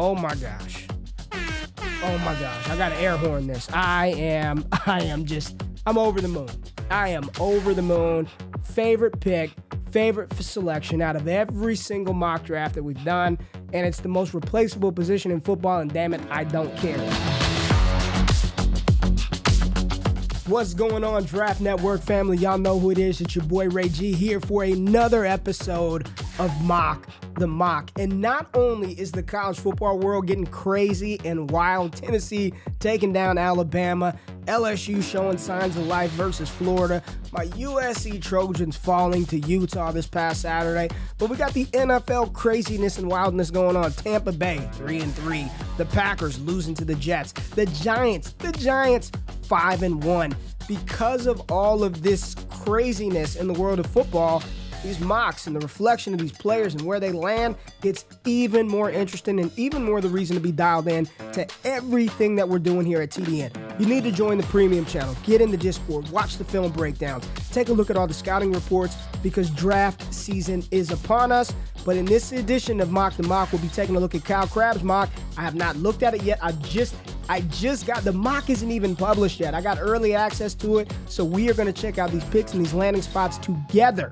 Oh my gosh. Oh my gosh. I gotta air horn this. I'm over the moon. I am over the moon. Favorite pick, favorite selection out of every single mock draft that we've done. And it's the most replaceable position in football, and damn it, I don't care. What's going on, Draft Network family? Y'all know who it is. It's your boy Ray G here for another episode of Mock the Mock. And not only is the college football world getting crazy and wild, Tennessee taking down Alabama, LSU showing signs of life versus Florida, my USC Trojans falling to Utah this past Saturday, but we got the NFL craziness and wildness going on. Tampa Bay 3-3, the Packers losing to the Jets, the Giants 5-1. Because of all of this craziness in the world of football, these mocks and the reflection of these players and where they land gets even more interesting and even more the reason to be dialed in to everything that we're doing here at TDN. You need to join the premium channel, get in the Discord, watch the film breakdowns, take a look at all the scouting reports because draft season is upon us. But in this edition of Mock the Mock, we'll be taking a look at Kyle Crabb's mock. I have not looked at it yet. I just got, the mock isn't even published yet. I got early access to it, so we are going to check out these picks and these landing spots together.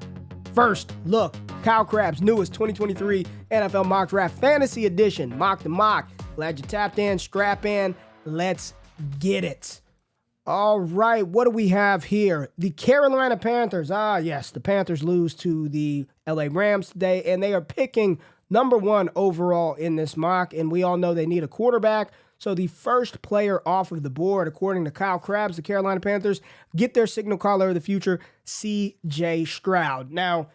First, look, Kyle Crabb's newest 2023 NFL Mock Draft Fantasy Edition, Mock the Mock. Glad you tapped in, strap in, let's get it. All right, what do we have here? The Carolina Panthers. Yes, the Panthers lose to the LA Rams today, and they are picking number 1 overall in this mock, and we all know they need a quarterback. So the first player off of the board, according to Kyle Crabbs, the Carolina Panthers get their signal caller of the future, C.J. Stroud. Now,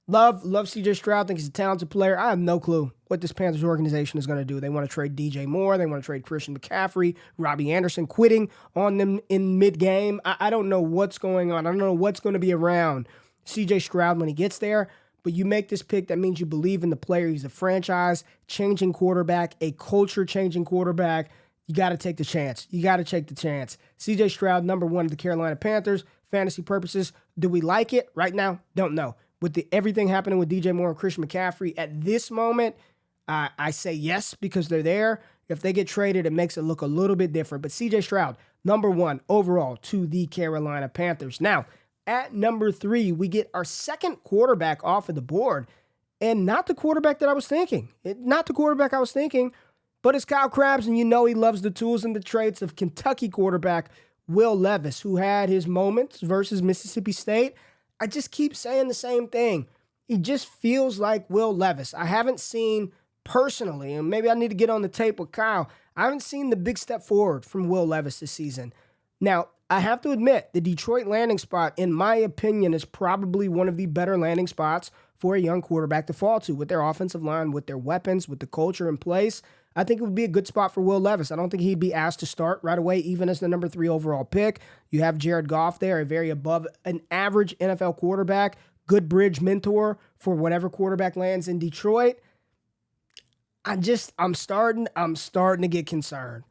love C.J. Stroud. Think he's a talented player. I have no clue what this Panthers organization is going to do. They want to trade DJ Moore. They want to trade Christian McCaffrey, Robbie Anderson quitting on them in mid-game. I don't know what's going on. I don't know what's going to be around C.J. Stroud when he gets there. But you make this pick, that means you believe in the player. He's a franchise-changing quarterback, a culture-changing quarterback. You got to take the chance. You got to take the chance. C.J. Stroud, number 1 of the Carolina Panthers. Fantasy purposes, do we like it? Right now, don't know. With everything happening with DJ Moore and Christian McCaffrey, at this moment, I say yes because they're there. If they get traded, it makes it look a little bit different. But C.J. Stroud, number 1 overall to the Carolina Panthers. Now, at number 3, we get our second quarterback off of the board, and not the quarterback that I was thinking. But it's Kyle Crabbs, and you know he loves the tools and the traits of Kentucky quarterback Will Levis, who had his moments versus Mississippi State. I just keep saying the same thing. He just feels like Will Levis. I haven't seen personally, and maybe I need to get on the tape with Kyle, I haven't seen the big step forward from Will Levis this season. Now, I have to admit, the Detroit landing spot, in my opinion, is probably one of the better landing spots for a young quarterback to fall to with their offensive line, with their weapons, with the culture in place. I think it would be a good spot for Will Levis. I don't think he'd be asked to start right away, even as the number 3 overall pick. You have Jared Goff there, a very above an average NFL quarterback, good bridge mentor for whatever quarterback lands in Detroit. I'm starting to get concerned.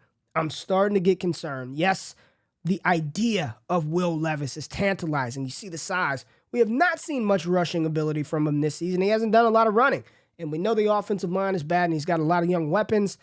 Yes, the idea of Will Levis is tantalizing. You see the size. We have not seen much rushing ability from him this season. He hasn't done a lot of running. And we know the offensive line is bad and he's got a lot of young weapons.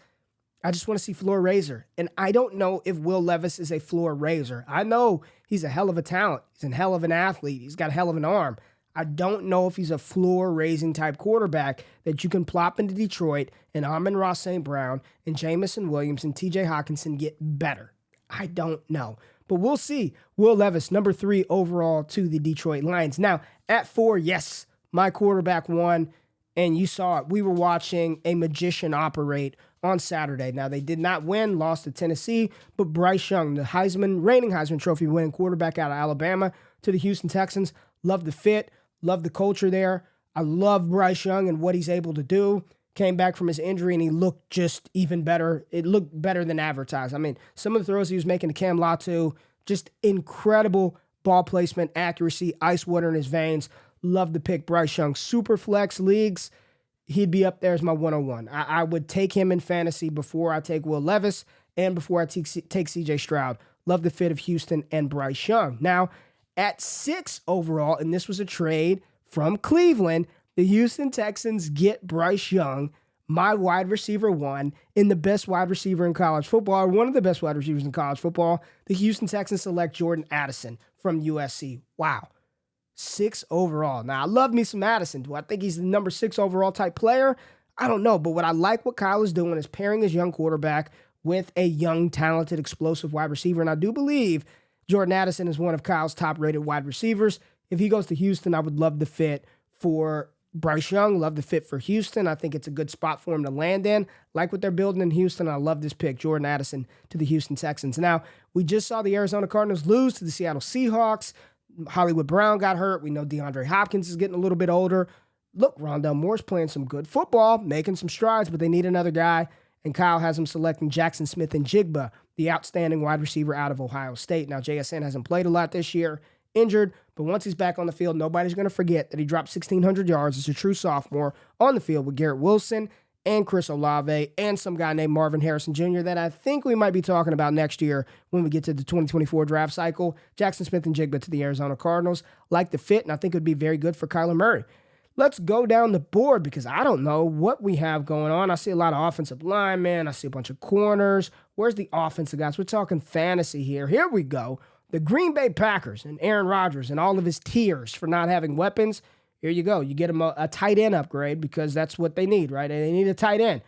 I just want to see floor raiser. And I don't know if Will Levis is a floor raiser. I know he's a hell of a talent. He's a hell of an athlete. He's got a hell of an arm. I don't know if he's a floor raising type quarterback that you can plop into Detroit and Amon-Ra St. Brown and Jamison Williams and TJ Hawkinson get better. I don't know. But we'll see. Will Levis, number 3 overall to the Detroit Lions. Now, at 4, yes, my quarterback won. And you saw it. We were watching a magician operate on Saturday. Now, they did not win, lost to Tennessee, but Bryce Young, the reigning Heisman Trophy winning quarterback out of Alabama to the Houston Texans, loved the fit, loved the culture there. I love Bryce Young and what he's able to do. Came back from his injury, and he looked just even better. It looked better than advertised. I mean, some of the throws he was making to Cam Latu, just incredible ball placement, accuracy, ice water in his veins. Love the pick, Bryce Young. Super flex leagues, he'd be up there as my 101. I would take him in fantasy before I take Will Levis and before I take C.J. Stroud. Love the fit of Houston and Bryce Young. Now, at 6 overall, and this was a trade from Cleveland, the Houston Texans get Bryce Young, my wide receiver one and the best wide receiver in college football, or one of the best wide receivers in college football. The Houston Texans select Jordan Addison from USC. Wow. 6 overall. Now, I love me some Addison. Do I think he's the number 6 overall type player? I don't know, but what Kyle is doing is pairing his young quarterback with a young, talented, explosive wide receiver, and I do believe Jordan Addison is one of Kyle's top-rated wide receivers. If he goes to Houston, I would love the fit for Bryce Young, love the fit for Houston. I think it's a good spot for him to land in. Like what they're building in Houston, I love this pick, Jordan Addison to the Houston Texans. Now, we just saw the Arizona Cardinals lose to the Seattle Seahawks. Hollywood Brown got hurt. We know DeAndre Hopkins is getting a little bit older. Look, Rondell Moore's playing some good football, making some strides, but they need another guy. And Kyle has him selecting Jackson Smith-Njigba, the outstanding wide receiver out of Ohio State. Now, JSN hasn't played a lot this year, injured, but once he's back on the field, nobody's going to forget that he dropped 1,600 yards as a true sophomore on the field with Garrett Wilson and Chris Olave and some guy named Marvin Harrison Jr. that I think we might be talking about next year when we get to the 2024 draft cycle. Jackson Smith-Njigba to the Arizona Cardinals. Like the fit, and I think it would be very good for Kyler Murray. Let's go down the board because I don't know what we have going on. I see a lot of offensive linemen. I see a bunch of corners. Where's the offensive guys? We're talking fantasy here. Here we go. The Green Bay Packers and Aaron Rodgers and all of his tiers for not having weapons. Here you go. You get them a tight end upgrade because that's what they need, right? They need a tight end.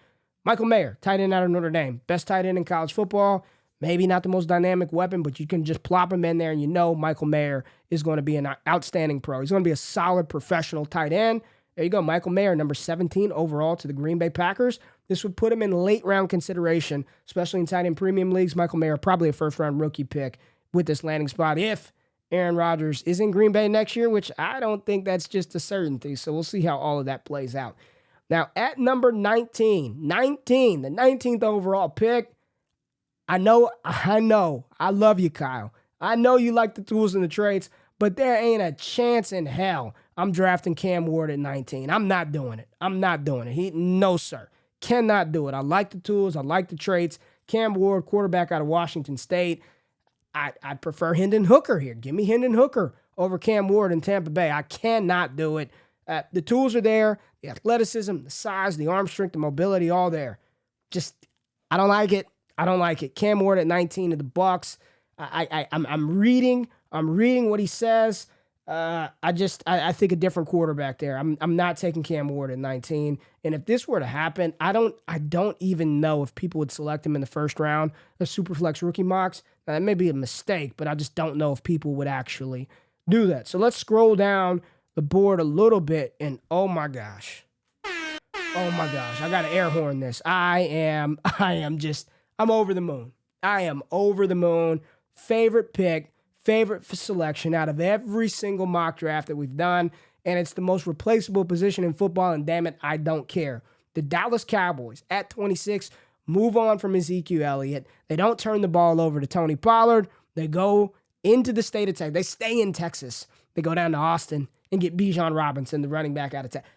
Michael Mayer, tight end out of Notre Dame. Best tight end in college football. Maybe not the most dynamic weapon, but you can just plop him in there and you know Michael Mayer is going to be an outstanding pro. He's going to be a solid professional tight end. There you go. Michael Mayer, number 17 overall to the Green Bay Packers. This would put him in late round consideration, especially in tight end premium leagues. Michael Mayer, probably a first round rookie pick with this landing spot if Aaron Rodgers is in Green Bay next year, which I don't think that's just a certainty. So we'll see how all of that plays out. Now, at number 19, the 19th overall pick, I know, I love you, Kyle. I know you like the tools and the traits, but there ain't a chance in hell I'm drafting Cam Ward at 19. I'm not doing it. No, sir. Cannot do it. I like the tools. I like the traits. Cam Ward, quarterback out of Washington State. I'd prefer Hendon Hooker here. Give me Hendon Hooker over Cam Ward in Tampa Bay. I cannot do it. The tools are there. The athleticism, the size, the arm strength, the mobility, all there. Just, I don't like it. Cam Ward at 19 to the Bucs. I'm reading what he says. I think a different quarterback there. I'm not taking Cam Ward at 19. And if this were to happen, I don't even know if people would select him in the first round of Superflex rookie mocks. Now, that may be a mistake, but I just don't know if people would actually do that. So let's scroll down the board a little bit, and oh my gosh, I got to air horn this. I'm over the moon. I am over the moon. Favorite pick, favorite selection out of every single mock draft that we've done, and it's the most replaceable position in football, and damn it, I don't care. The Dallas Cowboys at 26 move on from Ezekiel Elliott. They don't turn the ball over to Tony Pollard. They go into the state of Texas. They stay in Texas. They go down to Austin and get Bijan Robinson, the running back out of Texas.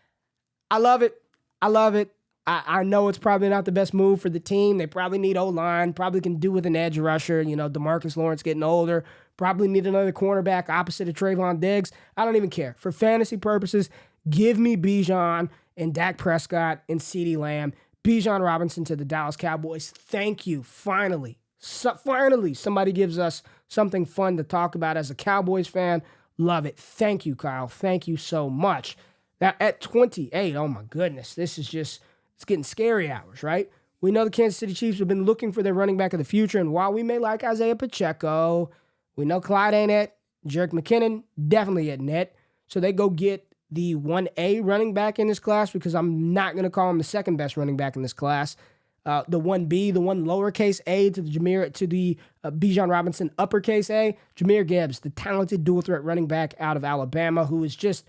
I love it. I know it's probably not the best move for the team. They probably need O-line, probably can do with an edge rusher. You know, DeMarcus Lawrence getting older. Probably need another cornerback opposite of Trayvon Diggs. I don't even care. For fantasy purposes, give me Bijan and Dak Prescott and CeeDee Lamb. Bijan Robinson to the Dallas Cowboys. Thank you. Finally, somebody gives us something fun to talk about as a Cowboys fan. Love it. Thank you, Kyle. Thank you so much. Now, at 28, oh my goodness, it's getting scary hours, right? We know the Kansas City Chiefs have been looking for their running back of the future, and while we may like Isaiah Pacheco, we know Clyde ain't it. Jerick McKinnon definitely isn't it. So they go get the 1A running back in this class because I'm not going to call him the second best running back in this class. The 1B, the one lowercase a to the Bijan Robinson uppercase A, Jahmyr Gibbs, the talented dual threat running back out of Alabama, who is just,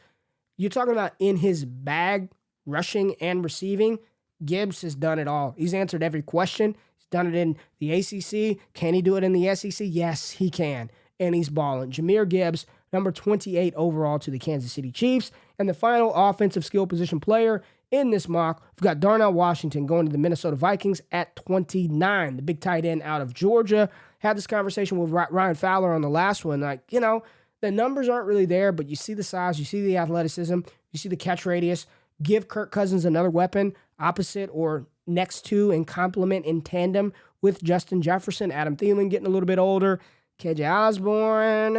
you're talking about in his bag, rushing and receiving. Gibbs has done it all. He's answered every question. He's done it in the ACC. Can he do it in the SEC? Yes, he can. And he's balling. Jahmyr Gibbs, number 28 overall to the Kansas City Chiefs. And the final offensive skill position player in this mock, we've got Darnell Washington going to the Minnesota Vikings at 29, the big tight end out of Georgia. Had this conversation with Ryan Fowler on the last one. The numbers aren't really there, but you see the size, you see the athleticism, you see the catch radius. give Kirk Cousins another weapon opposite or next to and complement in tandem with Justin Jefferson. Adam Thielen getting a little bit older. KJ Osborne,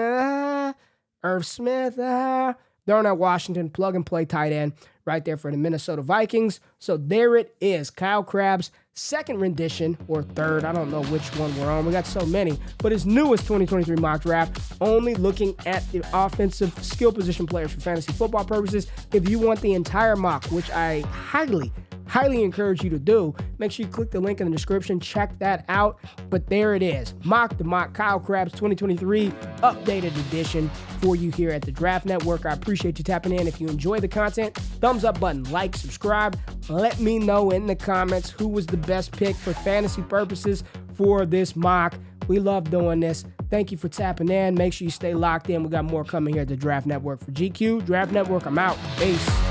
Irv Smith, Darnell Washington, plug-and-play tight end right there for the Minnesota Vikings. So there it is, Kyle Crabb's second rendition, or third, I don't know which one we're on. We got so many. But his newest 2023 mock draft, only looking at the offensive skill position players for fantasy football purposes. If you want the entire mock, which I highly encourage you to do, make sure you click the link in the description, check that out. But there it is, Mock the Mock, Kyle Crabb's 2023 updated edition for you here at the Draft Network. I appreciate you tapping in. If you enjoy the content, thumbs up button, like, subscribe. Let me know in the comments who was the best pick for fantasy purposes for this mock. We love doing this. Thank you for tapping in. Make sure you stay locked in. We got more coming here at the Draft Network. For GQ, Draft Network, I'm out. Peace.